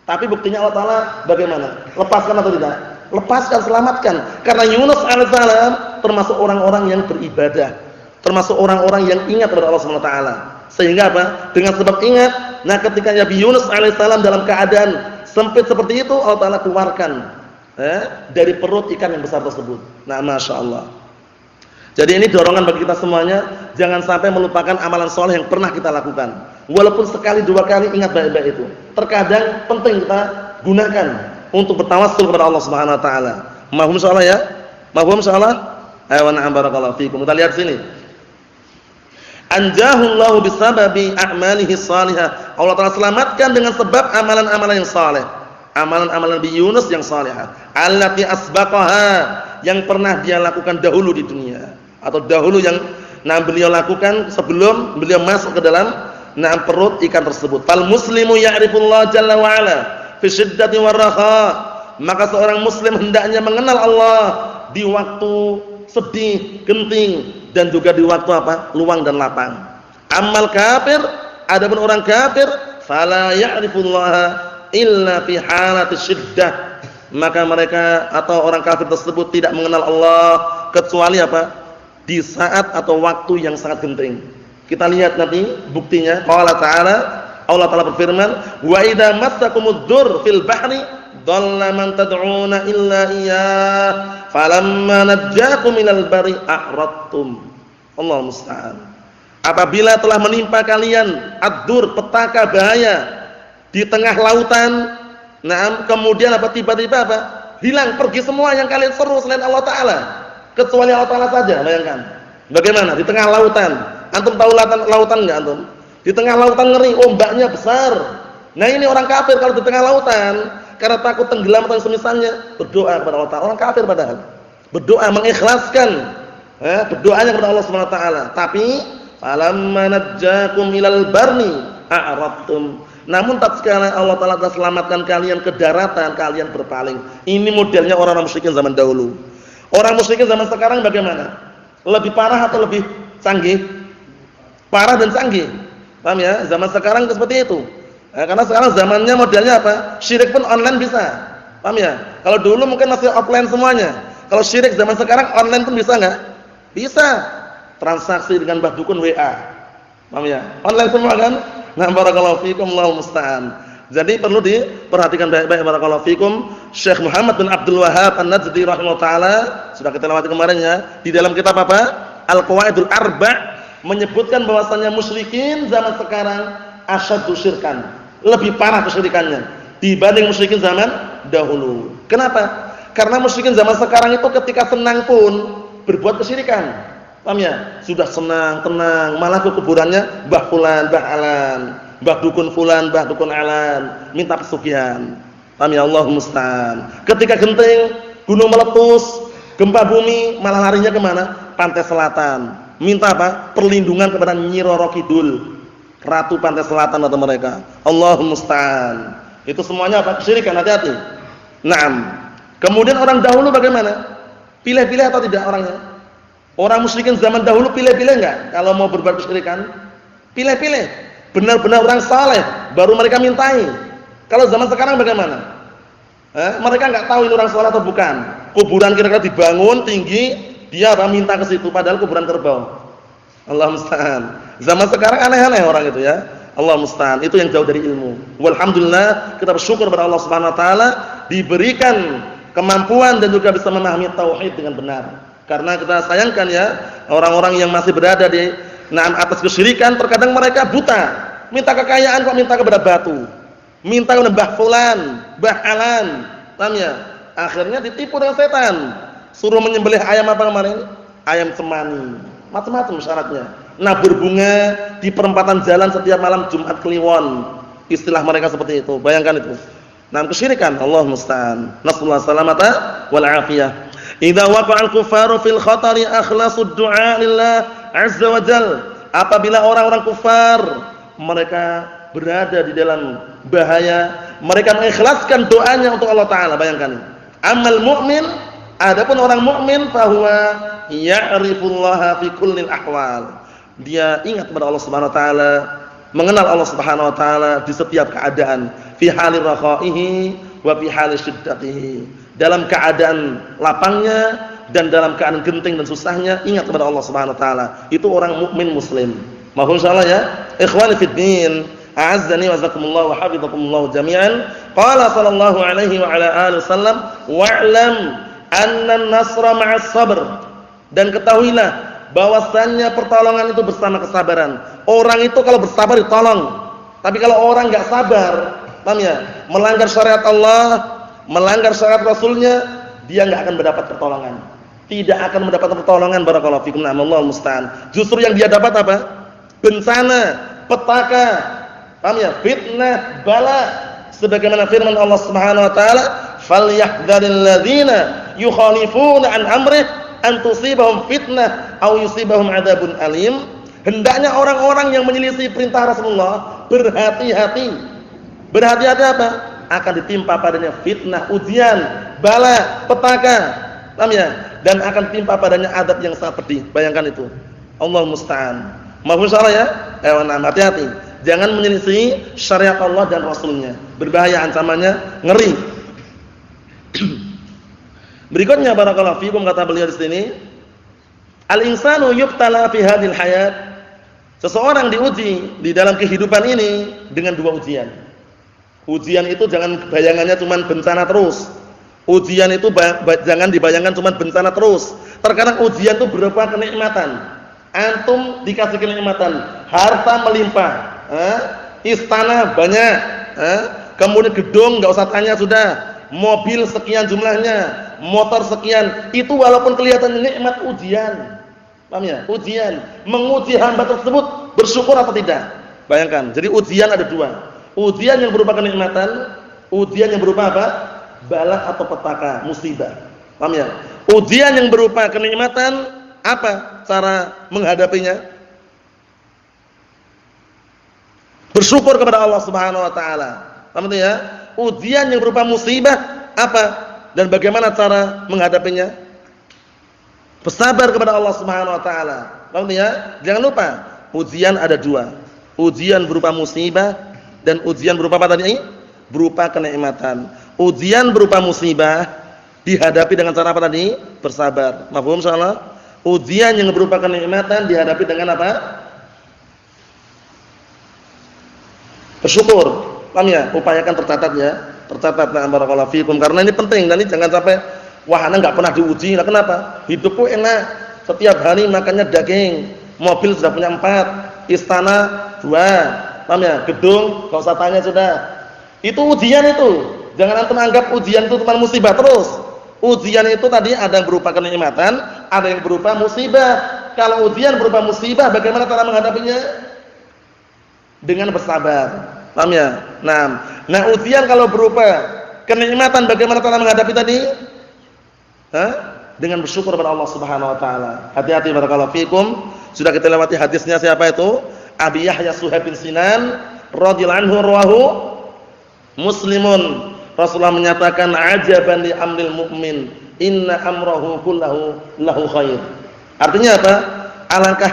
Tapi buktinya Allah Taala bagaimana? Lepaskan atau tidak? Lepaskan, selamatkan. Karena Yunus alaihissalam termasuk orang-orang yang beribadah, termasuk orang-orang yang ingat kepada Allah Subhanahu wa taala. Sehingga apa? Dengan sebab ingat, nah ketika Nabi Yunus alaihissalam dalam keadaan sempit seperti itu, Allah Taala keluarkan dari perut ikan yang besar tersebut. Nah, masya Allah. Jadi ini dorongan bagi kita semuanya, jangan sampai melupakan amalan soleh yang pernah kita lakukan. Walaupun sekali dua kali, ingat baik-baik itu. Terkadang penting kita gunakan untuk bertawassul kepada Allah Subhanahu wa taala. Mahum insyaallah ya? Mahum insyaallah? Ayo na'am barakallahu fikum. Kita lihat sini. Anjahullahu bisababi a'malihi salihah. Allah Taala selamatkan dengan sebab amalan-amalan yang saleh. Amalan-amalan Nabi Yunus yang salihah. Allati asbaqaha, yang pernah dia lakukan dahulu di dunia, atau dahulu yang beliau lakukan sebelum beliau masuk ke dalam perut ikan tersebut. Fal muslimu ya'rifullah jalla wa ala fi syiddati warraha. Maka seorang muslim hendaknya mengenal Allah di waktu sedih, genting, dan juga di waktu apa? Luang dan lapang. Amal kafir, adapun orang kafir, fala ya'rifullaha illa fi halati syiddah. maka mereka atau orang kafir tersebut tidak mengenal Allah kecuali apa? Di saat atau waktu yang sangat genting. Kita lihat nanti buktinya. Allah Ta'ala berfirman, "Wa idza massakumudz-dzurru fil bahri dhalla man tad'una illa iyyah, falamma najjakum minal barri a'radtum." Allahu musta'an. Apabila telah menimpa kalian ad-dur, petaka bahaya di tengah lautan, kemudian apa tiba-tiba apa? Hilang, pergi semua yang kalian seru selain Allah Ta'ala. Kecuali Allah Ta'ala saja, bayangkan. Bagaimana? Di tengah lautan. Antum tahu lautan enggak antum? Di tengah lautan ngeri, ombaknya besar. Nah ini orang kafir kalau di tengah lautan, karena takut tenggelam atau semisalnya, berdoa kepada Allah Ta'ala. Orang kafir padahal. Berdoa, mengikhlaskan. Berdoanya kepada Allah Subhanahu wa taala. Tapi falamma najjakum ilal barni a'radtum. Namun tatkala Allah Ta'ala telah selamatkan kalian ke daratan, kalian berpaling. Ini modelnya orang-orang musyrikin zaman dahulu. Orang musyrikin zaman sekarang bagaimana? Lebih parah atau lebih canggih? Parah dan canggih. Paham ya? Zaman sekarang seperti itu. Karena sekarang zamannya modelnya apa? Syirik pun online bisa. Paham ya? Kalau dulu mungkin masih offline semuanya. Kalau syirik zaman sekarang online pun bisa enggak? Bisa. Transaksi dengan Mbah Dukun WA. Paham ya? Online semua kan? Nah, barakallahu fikum, Allahu musta'an. Jadi perlu diperhatikan baik-baik, barakallahu fikum. Syekh Muhammad bin Abdul Wahhab An-Najdi rahimahullah taala, sudah kita lewati kemarin ya, di dalam kitab apa? Al-Qawaidul Arba' menyebutkan bahwasannya musyrikin zaman sekarang asyaddu syirkan, lebih parah kesyirikannya dibanding musyrikin zaman dahulu. Kenapa? Karena musyrikin zaman sekarang itu ketika senang pun berbuat kesyirikan. Paham ya? Sudah senang, tenang, malah ke kuburannya Mbah Fulan, Mbah Alan, Mbah Dukun Fulan, Mbah Dukun Alan, minta pesugihan. Paham ya? Allahumma musta'an. Ketika genting, gunung meletus, gempa bumi, malah larinya kemana? Pantai selatan. Minta apa? Perlindungan kepada Nyi Roro Kidul, ratu pantai selatan atau mereka. Allahumma musta'an. Itu semuanya apa? Kesyirikan, hati-hati. Naam. Kemudian orang dahulu bagaimana? Pilih-pilih atau tidak orangnya? Orang musyrikin zaman dahulu pilih-pilih enggak? Kalau mau berbuat kesyirikan, pilih-pilih. Benar-benar orang saleh baru mereka mintai. Kalau zaman sekarang bagaimana? Mereka enggak tahu ini orang saleh atau bukan. Kuburan kira-kira dibangun tinggi, dia apa minta ke situ padahal kuburan kerbau. Allah musta'an. Zaman sekarang aneh-aneh orang itu ya. Allah musta'an. Itu yang jauh dari ilmu. Walhamdulillah, kita bersyukur kepada Allah Subhanahu wa taala diberikan kemampuan dan juga bisa memahami tauhid dengan benar. Karena kita sayangkan ya, orang-orang yang masih berada di atas kesyirikan, terkadang mereka buta. Minta kekayaan kok minta kepada batu. Minta kepada Mbah Fulan, Mbah Alan. Paham ya? Akhirnya ditipu dengan setan. Suruh menyembelih ayam apa kemarin? Ayam cemani. Macam-macam syaratnya. Nabur bunga di perempatan jalan setiap malam Jumat Kliwon. Istilah mereka seperti itu. Bayangkan itu. Kesyirikan. Allah musta'an. Nasallahu salamata wal afiyah. Idza waqa'al kufaru fil khatari akhlasud du'a lillah azza wa jal. Apabila orang-orang kufar mereka berada di dalam bahaya, mereka mengikhlaskan doanya untuk Allah Ta'ala. Bayangkan. Amal mu'min, adapun orang mukmin fahuwa ya'rifullaha fi kullil ahwal. Dia ingat kepada Allah Subhanahu wa taala, mengenal Allah Subhanahu wa taala di setiap keadaan, fi halir rakhaihi wa fi halis syiddatihi. Dalam keadaan lapangnya dan dalam keadaan genting dan susahnya ingat kepada Allah Subhanahu wa taala. Itu orang mukmin muslim. Mohon insyaallah ya. Ikhwani fid din, a'azzani wa jazakumullah wa hafizakumullah jami'an. Qala sallallahu alaihi wa ala alihi wasallam, wa'lam anna an-nasra ma'as sabr. Dan ketahuilah bahwasannya pertolongan itu bersama kesabaran. Orang itu kalau bersabar ditolong. Tapi kalau orang enggak sabar, paham ya? Melanggar syariat Allah, melanggar syariat Rasulnya, dia enggak akan mendapat pertolongan. Tidak akan mendapat pertolongan, barakallahu fikum. Allahu musta'an. Justru yang dia dapat apa? Bencana, petaka. Paham ya? Fitnah, bala. Sebagaimana firman Allah Subhanahu wa taala, "Falyahdharil ladzina yukhalifuna an amrih an tusibahum fitnah aw yusibahum adzabun alim." Hendaknya orang-orang yang menyelisih perintah Rasulullah berhati-hati. Berhati-hati apa? Akan ditimpa padanya fitnah, ujian, bala, petaka. Paham ya? Dan akan timpa padanya azab yang sangat pedih. Bayangkan itu. Allah musta'an. Mohon salah ya. Hati-hati. Jangan menyelisih syariat Allah dan Rasulnya. Berbahaya, ancamannya ngeri. Berikutnya barakallahu fikum, kata beliau di sini, al-insanu yubtala fi hadhil hayat. Seseorang diuji di dalam kehidupan ini dengan dua ujian. Ujian itu jangan bayangannya cuma bencana terus. Ujian itu jangan dibayangkan cuma bencana terus. Terkadang ujian itu berupa kenikmatan. Antum dikasih kenikmatan, harta melimpah, istana banyak, kemudian gedung enggak usah tanya sudah, mobil sekian jumlahnya, motor sekian. Itu walaupun kelihatan nikmat, ujian. Paham ya? Ujian, menguji hamba tersebut bersyukur atau tidak. Bayangkan. Jadi ujian ada dua. Ujian yang berupa kenikmatan, ujian yang berupa apa? Bala atau petaka, musibah. Paham ya? Ujian yang berupa kenikmatan, apa cara menghadapinya? Bersyukur kepada Allah Subhanahu wa taala. Paham ya? Ujian yang berupa musibah, apa dan bagaimana cara menghadapinya? Bersabar kepada Allah Subhanahu wa taala. Paham ya? Jangan lupa, ujian ada dua. Ujian berupa musibah dan ujian berupa apa tadi? Berupa kenikmatan. Ujian berupa musibah dihadapi dengan cara apa tadi? Bersabar. Mafhum insyaallah? Ujian yang berupa kenikmatan dihadapi dengan apa? Bersyukur. Paham ya? Upayakan tercatat ya. Tercatat, nah barakallahu fikum, karena ini penting. Dan ini jangan sampai wah, ana enggak pernah diuji. Lah kenapa? Hidupku enak. Setiap hari makannya daging. Mobil sudah punya 4, istana 2. Paham ya? Gedung enggak usah tanya sudah. Itu ujian itu. Jangan antum anggap ujian itu cuma musibah terus. Ujian itu tadi ada yang berupa kenikmatan, ada yang berupa musibah. Kalau ujian berupa musibah, bagaimana cara menghadapinya? Dengan bersabar. Paham ya? Nah, ujian kalau berupa kenikmatan, bagaimana cara menghadapi tadi? Dengan bersyukur kepada Allah Subhanahu wa taala. Hati-hati barakallahu fikum. Sudah kita lewati hadisnya siapa itu? Abi Yahya Suhaib bin Sinan radhiyallahu anhu rawahu Muslimun. Rasulullah menyatakan, ajaban li amril mu'min, inna amrahu kullahu lahu khair. Artinya apa? Alangkah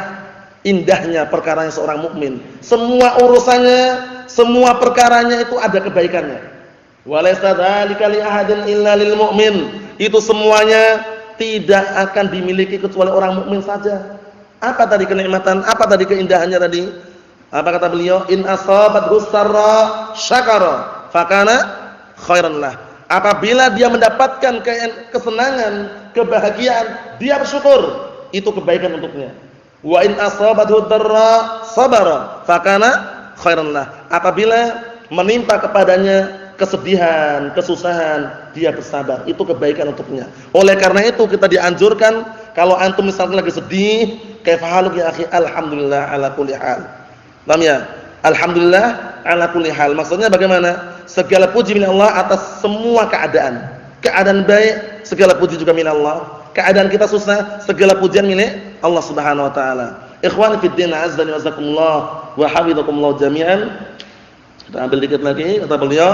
indahnya perkaranya seorang mukmin. Semua urusannya, semua perkaranya itu ada kebaikannya. Walaysa dzalika li ahadin illa lil mu'min. Itu semuanya tidak akan dimiliki kecuali orang mukmin saja. Apa tadi kenikmatan? Apa tadi keindahannya tadi? Apa kata beliau? In asabathu sarra syakara fakana khairan lah. Apabila dia mendapatkan kesenangan, kebahagiaan, dia bersyukur, itu kebaikan untuknya. Wa in asabathu darra sabara fakana khairan lah. Apabila menimpa kepadanya kesedihan, kesusahan, dia bersabar, itu kebaikan untuknya. Oleh karena itu kita dianjurkan, kalau antum misalnya lagi sedih, kaifahaluk ya akhi, alhamdulillah ala kulli hal. Paham ya? Alhamdulillah ala kulli hal. Maksudnya bagaimana? Segala puji milik Allah atas semua keadaan. Keadaan baik, segala puji juga milik Allah. Keadaan kita susah, segala pujian milik Allah Subhanahu wa taala. Ikhwani fid din, azza wa jazakumullah wa hafizakumullah jami'an. Kita ambil dikit lagi, kata beliau,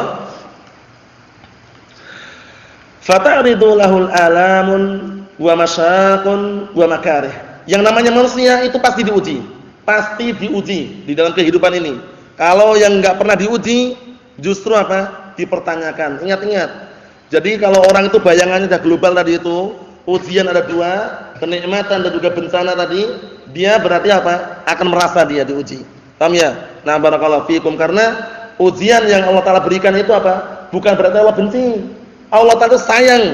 fata'ridu lahul alamun wa masyaqun wa makarih. Yang namanya manusia itu pasti diuji. Pasti diuji di dalam kehidupan ini. Kalau yang enggak pernah diuji, justru apa? Dipertanyakan. Ingat-ingat. Jadi kalau orang itu bayangannya sudah global tadi itu, ujian ada dua, kenikmatan dan juga bencana tadi, dia berarti apa? Akan merasa dia diuji. Paham ya? Nah, barakallahu fikum, karena ujian yang Allah Ta'ala berikan itu apa? Bukan berarti Allah benci. Allah Ta'ala sayang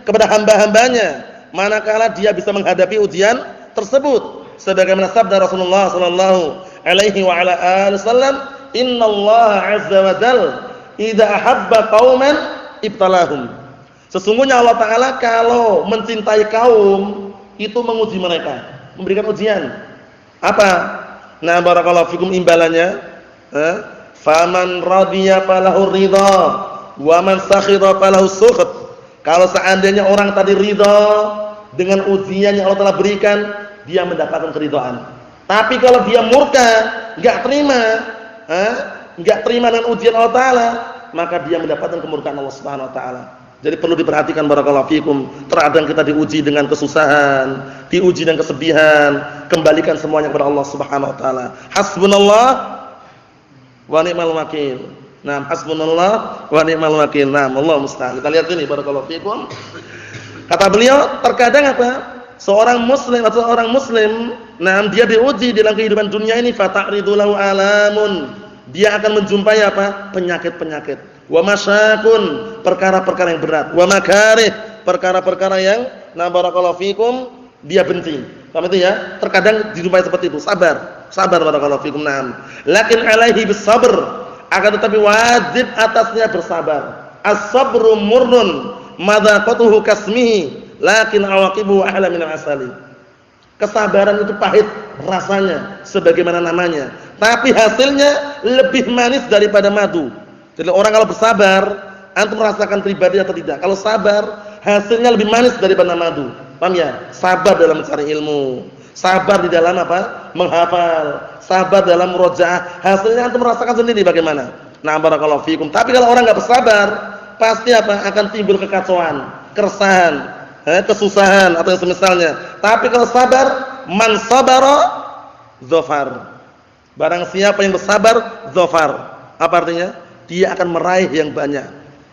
kepada hamba-hambanya manakala dia bisa menghadapi ujian tersebut. Sebagaimana sabda Rasulullah sallallahu alaihi wa ala alihi wasallam, innallaha azza wa jalla idza ahabba qauman ibtalahum. Sesungguhnya Allah Ta'ala kalau mencintai kaum itu menguji mereka, memberikan ujian. Apa? Nah, barakallahu fikum, imbalannya, faman radiya falahu ridha wa man sakhira falahu sukht. Kalau seandainya orang tadi ridha dengan ujian yang Allah Ta'ala berikan, dia mendapatkan keridhaan. Tapi kalau dia murka, enggak terima dengan ujian Allah Ta'ala, maka dia mendapatkan kemurkaan Allah Subhanahu wa taala. Jadi perlu diperhatikan barakallahu fikum. Terkadang kita diuji dengan kesusahan, diuji dengan kesedihan, kembalikan semuanya kepada Allah Subhanahu wa taala. Hasbunallah wa ni'mal wakil. Nah, hasbunallah wa ni'mal wakil. Nah, Allah musta'an. Kita lihat ini barakallahu fikum. Kata beliau, terkadang apa? Seorang muslim atau seorang muslim, dia diuji dalam kehidupan dunia ini, fata'ridu lahu alamun. Dia akan menjumpai apa? Penyakit-penyakit. Wa masyakun, perkara-perkara yang berat. Wa makarih, perkara-perkara yang barakallahu fikum dia benci. Paham itu ya? Terkadang dijumpai seperti itu. Sabar barakallahu fikum. Lakin alaihi bisabr, akan tetapi wajib atasnya bersabar. As-sabru murrun madaqatuhu kasmihi, lakin awaqibuhu ahla min al-asali. Kesabaran itu pahit rasanya sebagaimana namanya, tapi hasilnya lebih manis daripada madu. Jadi orang kalau bersabar, antum merasakan pribadi atau tidak? Kalau sabar, hasilnya lebih manis daripada madu. Paham ya? Sabar dalam mencari ilmu, sabar di dalam apa? Menghafal, sabar dalam murojaah, hasilnya antum merasakan sendiri bagaimana. Barakallahu fikum. Tapi kalau orang enggak bersabar, pasti apa? Akan timbul kekacauan, keresahan, kesusahan atau yang semisalnya. Tapi kalau sabar, man sabara dzafar. Barang siapa yang bersabar, dzafar. Apa artinya? Dia akan meraih yang banyak.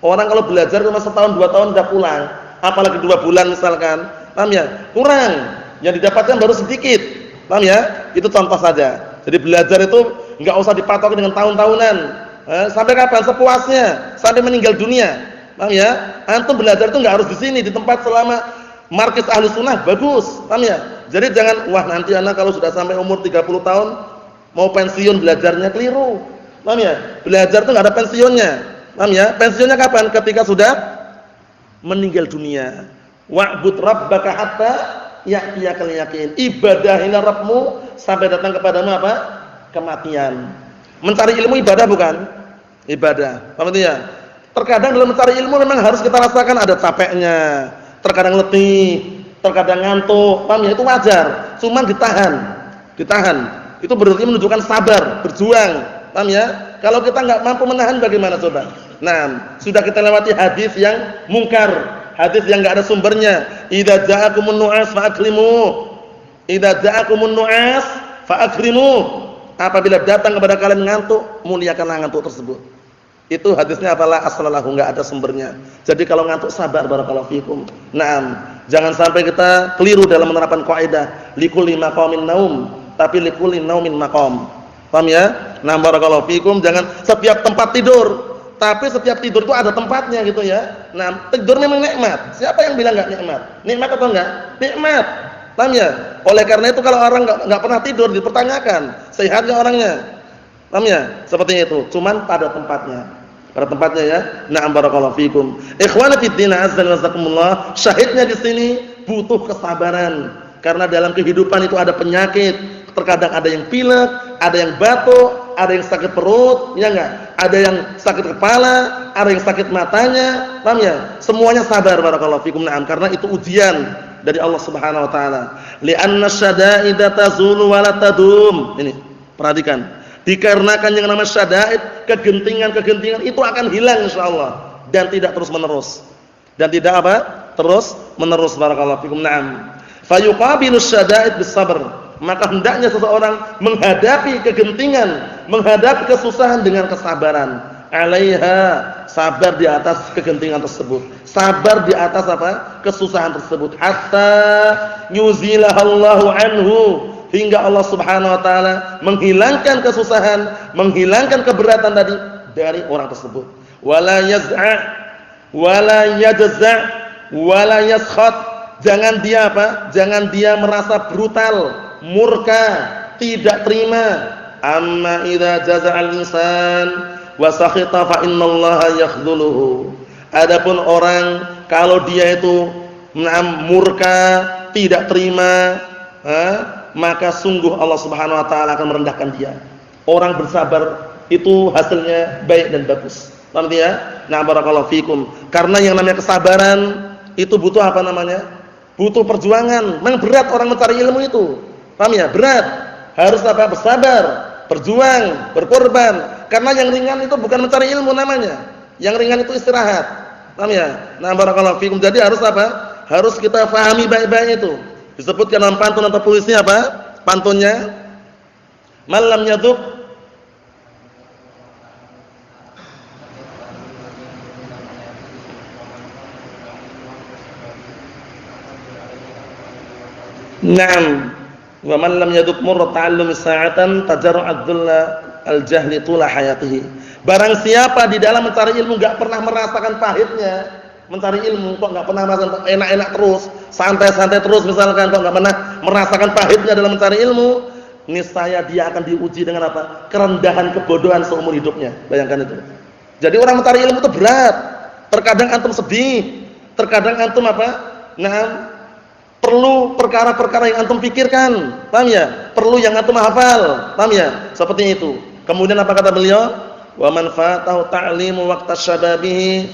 Orang kalau belajar cuma setahun 2 tahun sudah pulang, apalagi 2 bulan misalkan, paham ya? Kurang. Yang didapatkan baru sedikit. Paham ya? Itu contoh saja. Jadi belajar itu enggak usah dipatoki dengan tahun-tahunan. Sampai kapan? Sepuasnya, sampai meninggal dunia. Paham ya? Antum belajar itu enggak harus di sini, di tempat selama markis Ahlus Sunnah bagus. Paham ya? Jadi jangan nanti anak kalau sudah sampai umur 30 tahun mau pensiun belajarnya, keliru. Paham ya? Belajar itu enggak ada pensiunnya. Paham ya? Pensiunnya kapan? Ketika sudah meninggal dunia. Wa'bud rabbaka hatta ya'tiyakal yaqin. Ibadahilah Rabbmu sampai datang kepadamu apa? Kematian. Mencari ilmu ibadah bukan? Ibadah. Paham itu ya? Terkadang dalam mencari ilmu memang harus kita rasakan ada capeknya, terkadang letih, terkadang ngantuk. Paham ya? Itu wajar. Cuman ditahan. Itu berarti menunjukkan sabar, berjuang. Paham ya? Kalau kita enggak mampu menahan bagaimana coba? Sudah kita lewati hadis yang mungkar, hadis yang enggak ada sumbernya. Idza ja'akumun nu'as fa'akrimu. Idza ja'akumun nu'as fa'akrimu. Apabila datang kepada kalian ngantuk, muliakanlah ngantuk tersebut. Itu hadisnya apalah aslallahu, enggak ada sumbernya. Jadi kalau ngantuk sabar barakallahu fikum. Jangan sampai kita keliru dalam menerapkan kaidah likulli maqamin naum, tapi likulli naumin maqam. Paham ya? Barakallahu fikum, jangan setiap tempat tidur, tapi setiap tidur itu ada tempatnya gitu ya. Tidur memang nikmat. Siapa yang bilang enggak nikmat? Nikmat atau enggak? Nikmat. Paham ya? Oleh karena itu kalau orang enggak pernah tidur dipertanyakan, sehat enggak orangnya? Paham ya? Seperti itu, cuman pada tempatnya. Pada tempatnya ya. Barakallahu fikum. Ikhwani fid din, azza wa jazakumullah. Syahidnya di sini butuh kesabaran. Karena dalam kehidupan itu ada penyakit. Terkadang ada yang pilek, ada yang batuk, ada yang sakit perut, ya enggak? Ada yang sakit kepala, ada yang sakit matanya. Paham ya? Semuanya sabar barakallahu fikum. Karena itu ujian dari Allah Subhanahu wa taala. Li'anna syada'ida tazulu wa la tadum. Ini, perhatikan. Dikarenakan yang namanya syada'id, kegentingan-kegentingan itu akan hilang insyaallah dan tidak terus-menerus. Dan tidak apa? Terus-menerus barakallahu fikum. Fayuqabilu syada'id bis-sabr. Maka hendaknya seseorang menghadapi kegentingan, menghadapi kesusahan dengan kesabaran. Alaiha, sabar di atas kegentingan tersebut. Sabar di atas apa? Kesusahan tersebut. Hatta yuzilahallahu anhu, hingga Allah Subhanahu wa taala menghilangkan kesusahan, menghilangkan keberatan tadi dari orang tersebut. Wala yaz'a, wala yajza', wala yaskhat. Jangan dia apa? Jangan dia merasa brutal, murka, tidak terima. Amma idza jaza'al insan wa sakhita fa innallaha yakhdhuluhu. Adapun orang kalau dia itu murka, tidak terima, maka sungguh Allah Subhanahu wa taala akan merendahkan dia. Orang bersabar itu hasilnya baik dan bagus. Paham ya? Barakallahu fikum. Karena yang namanya kesabaran itu butuh apa namanya? Butuh perjuangan. Memang berat orang mencari ilmu itu. Paham ya? Berat. Harus apa? Bersabar, berjuang, berkorban. Karena yang ringan itu bukan mencari ilmu namanya. Yang ringan itu istirahat. Paham ya? Barakallahu fikum. Jadi harus apa? Harus kita pahami baik-baik itu. Disebutkan dalam pantun atau puisi apa? Pantunnya, man lam yadhuq Naam. Wa man lam yaduk murra ta'allum sa'atan tajarra'ad dhulla al-jahli tula hayatihi. Barang siapa di dalam mencari ilmu enggak pernah merasakan pahitnya, mencari ilmu kok enggak pernah merasakan enak-enak terus, santai-santai terus misalkan, kok enggak pernah merasakan pahitnya dalam mencari ilmu, niscaya dia akan diuji dengan apa? Kerendahan kebodohan seumur hidupnya. Bayangkan itu. Jadi orang mencari ilmu itu berat. Terkadang antum sedih, terkadang antum apa? Nah, perlu perkara-perkara yang antum pikirkan, paham ya? Perlu yang antum hafal, paham ya? Seperti itu. Kemudian apa kata beliau? Wa man fatahu ta'limu waqta syababihi.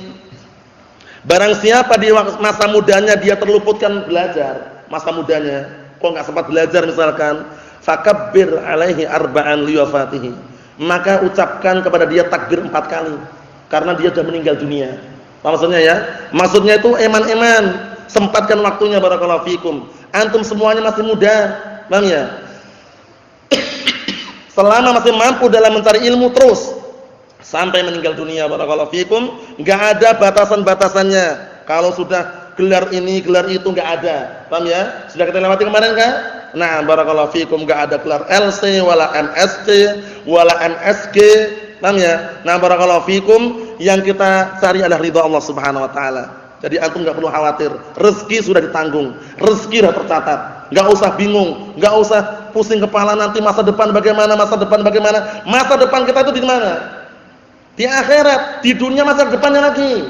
Barang siapa di masa mudanya dia terluputkan belajar, masa mudanya kok enggak sempat belajar misalkan, fakabbir alaihi arba'an liwafatihi. Maka ucapkan kepada dia takbir 4 kali karena dia sudah meninggal dunia. Apa maksudnya ya? Maksudnya itu eman-eman, sempatkan waktunya, barakallahu fikum. Antum semuanya masih muda, paham ya? Selama masih mampu dalam mencari ilmu terus sampai meninggal dunia, barakallahu fikum, enggak ada batasan-batasannya. Kalau sudah gelar ini, gelar itu enggak ada. Paham ya? Sudah kita lewati kemarin kan? Nah, barakallahu fikum, enggak ada gelar LC wala MSc wala MSG. Paham ya? Nah, barakallahu fikum, yang kita cari adalah ridha Allah Subhanahu wa taala. Jadi antum enggak perlu khawatir, rezeki sudah ditanggung, rezeki sudah tercatat. Enggak usah bingung, enggak usah pusing kepala nanti masa depan bagaimana, masa depan bagaimana. Masa depan kita itu di mana? Di akhirat, di dunia masa depannya lagi.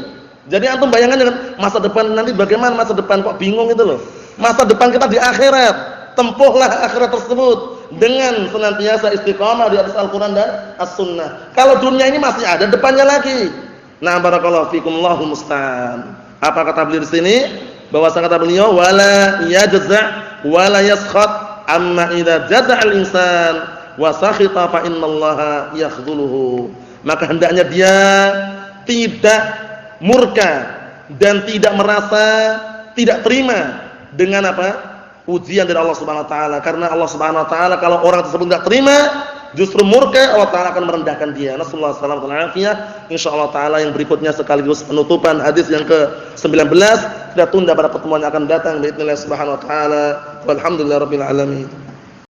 Jadi antum bayangkan dengan masa depan nanti bagaimana, masa depan kok bingung itu loh. Masa depan kita di akhirat. Tempuhlah akhirat tersebut dengan senantiasa istiqamah di atas Al-Qur'an dan As-Sunnah. Kalau dunia ini masih ada depannya lagi. Nah, barakallahu fikum, Allahul musta'an. Apa kata beliau di sini? Bahwa kata beliau wala yajza' wala yaskhat amma idza jaza' al-insan wa sakhita fa innallaha yakhdhuluhu. Maka hendaknya dia tidak murka dan tidak merasa tidak terima dengan apa? Ujian dari Allah Subhanahu wa taala. Karena Allah Subhanahu wa taala kalau orang tersebut enggak terima, justru murka, Allah taala akan merendahkan dia. Nasallahu alaihi wasallam. Insyaallah taala yang berikutnya sekaligus penutupan hadis yang ke-19 kita tunda pada pertemuan yang akan datang باذن الله subhanahu wa taala. Walhamdulillahirabbil alamin.